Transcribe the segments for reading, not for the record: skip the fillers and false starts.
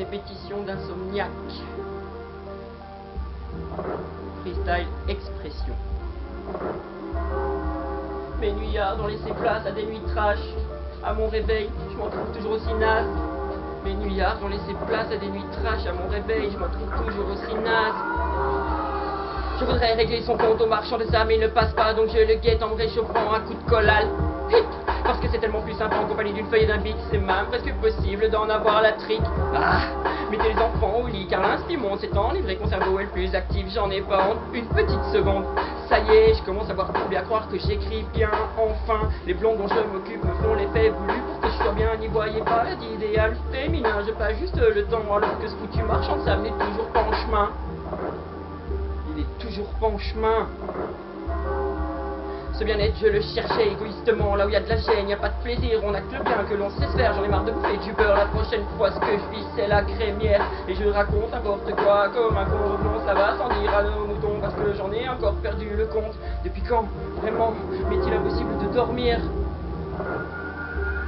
Répétition d'insomniaque. Freestyle expression. Mes nuillards ont laissé place à des nuits trash. À mon réveil, je m'en trouve toujours aussi naze. Mes nuillards ont laissé place à des nuits trash. À mon réveil, je m'en trouve toujours aussi naze. Je voudrais régler son compte au marchand de ça, mais il ne passe pas, donc je le guette en me réchauffant un coup de collal. Parce que c'est tellement plus sympa en compagnie d'une feuille et d'un bic, c'est même presque possible d'en avoir la trique. Ah, mettez les enfants au lit, car l'inspi monte, c'est enivré, mon cerveau est le plus actif, j'en ai pas honte. Une petite seconde, ça y est, je commence à voir tout bien, croire que j'écris bien, enfin. Les blondes dont je m'occupe me font l'effet voulu pour que je sois bien, n'y voyez pas d'idéal féminin, je passe juste le temps, alors que ce foutu marchand de sable n'est toujours pas en chemin. Il est toujours pas en chemin. Ce bien-être, je le cherchais égoïstement, là où il y a de la gêne, y a pas de plaisir, on a que le bien que l'on sait se faire, j'en ai marre de bouffer du beurre, la prochaine fois ce que je vis c'est la crémière, et je raconte n'importe quoi comme un con, non ça va sans dire à nos moutons, parce que j'en ai encore perdu le compte. Depuis quand, vraiment, m'est-il impossible de dormir?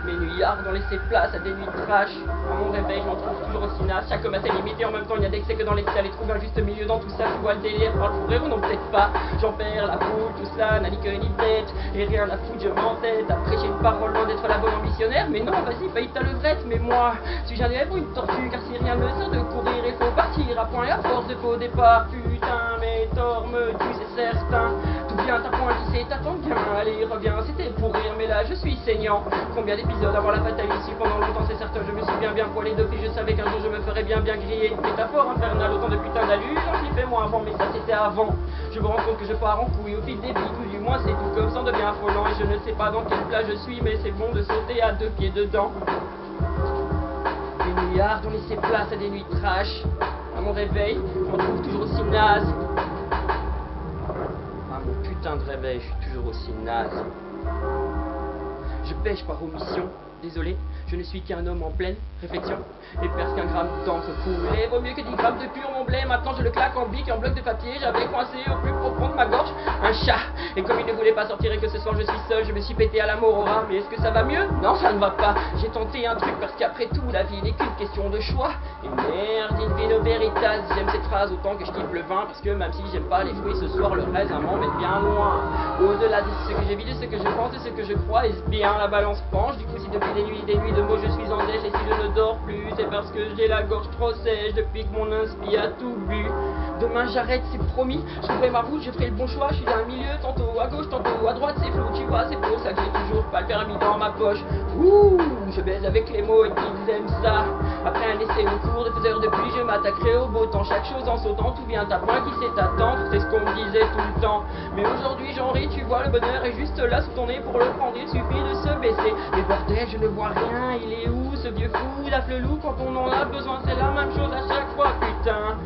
Mes nuillards ont laissé place à des nuits trash. À mon réveil, je m'en trouve toujours aussi naze. Chaque homme a ses limites et en même temps, il y a d'excès que dans l'excès. Et trouver un juste milieu dans tout ça, tu vois le délire. Par le fourré ou non, peut-être pas. J'en perds la boule, tout cela n'a ni queue ni tête. Et rien à foutre, je m'entête. Après, j'ai une parole loin d'être la bonne missionnaire. Mais non, vas-y, paye ta levrette. Mais moi, suis-je un élève ou une tortue? Car si rien ne sert de courir, il faut partir à point et à force de faux départ. Putain, mes torts me tuent, c'est certain. Tout vient à point, qui sait, t'attends bien. Allez, reviens, c'était pour rire, mais là, je suis saignant. Combien d'épisodes avant la fatale ici pendant longtemps, c'est certain, je me suis bien poilé depuis, je savais qu'un jour je me ferais bien griller. Métaphore infernale, autant de putain d'allure, j'en flippais moi avant, mais ça c'était avant. Je me rends compte que je pars en couille au fil des vies, ou du moins c'est tout comme ça, on devient affolant. Et je ne sais pas dans quel plat je suis, mais c'est bon de sauter à 2 pieds dedans. Des nuillards ont laissé place à des nuits trash. À mon réveil, je m'en trouve toujours aussi naze. À mon putain de réveil, je suis toujours aussi naze. Je pêche par omission, désolé, je ne suis qu'un homme en pleine réflexion. Et presque un gramme d'encre coulée, vaut mieux que 10 grammes de pur mon blé. Maintenant je le claque en bic et en bloc de papier. J'avais coincé au plus profond de ma gorge un chat. Et comme il ne voulait pas sortir et que ce soir je suis seul, je me suis pété à la morora. Mais est-ce que ça va mieux? Non, ça ne va pas. J'ai tenté un truc parce qu'après tout la vie n'est qu'une question de choix. Et merde, in vino veritas. J'aime cette phrase autant que je kiffe le vin, parce que même si j'aime pas les fruits ce soir, le raisin m'emmène bien loin. Au-delà de ce que j'ai vu, de ce que je pense, de ce que je crois, est-ce bien la balance penche? Du coup si depuis des nuits de mots je suis en dèche, et si je ne dors plus, c'est parce que j'ai la gorge trop sèche depuis que mon inspi a tout bu. Demain j'arrête, c'est promis, je trouverai ma route, je ferai le bon choix. Je suis dans le milieu, tantôt à gauche, tantôt à droite, c'est flou, tu vois, c'est pour ça que j'ai toujours pas le permis dans ma poche. Ouh, je baise avec les mots et qu'ils aiment ça. Après un essai au cours de faiseur de pluie, je m'attaquerai au beau temps, chaque chose en sautant, tout vient à point, qui sait attendre, c'est ce qu'on me disait tout le temps. Mais aujourd'hui j'en ris, tu vois, le bonheur est juste là sous ton nez, pour le prendre il suffit de se baisser. Mais bordel, je ne vois rien, il est où ce vieux fou, la flelou, quand on en a besoin, c'est la même chose à chaque fois, putain.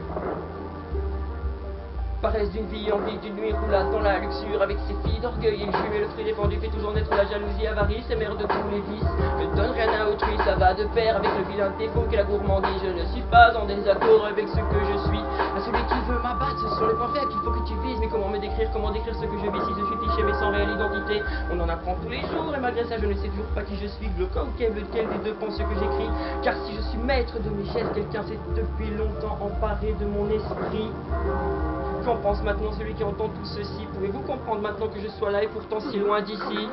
Paresse d'une vie, envie d'une nuit, roulade dans la luxure avec ses filles d'orgueil et le jume et le fruit défendu fait toujours naître la jalousie, avarice et mère de tous les vices. Ne donne rien à autrui, ça va de pair avec le vilain défaut qu'est la gourmandise. Je ne suis pas en désaccord avec ce que je suis. À celui qui veut m'abattre, ce sont les points faibles qu'il faut que tu vises. Mais comment décrire ce que je vis si je suis fiché mais sans réelle identité? On en apprend tous les jours et malgré ça je ne sais toujours pas qui je suis. Glauca ou Kev, lequel des deux pense ce que j'écris? Car si je suis maître de mes gestes, quelqu'un s'est depuis longtemps emparé de mon esprit. Qu'en pense maintenant celui qui entend tout ceci? Pouvez-vous comprendre maintenant que je sois là et pourtant si loin d'ici?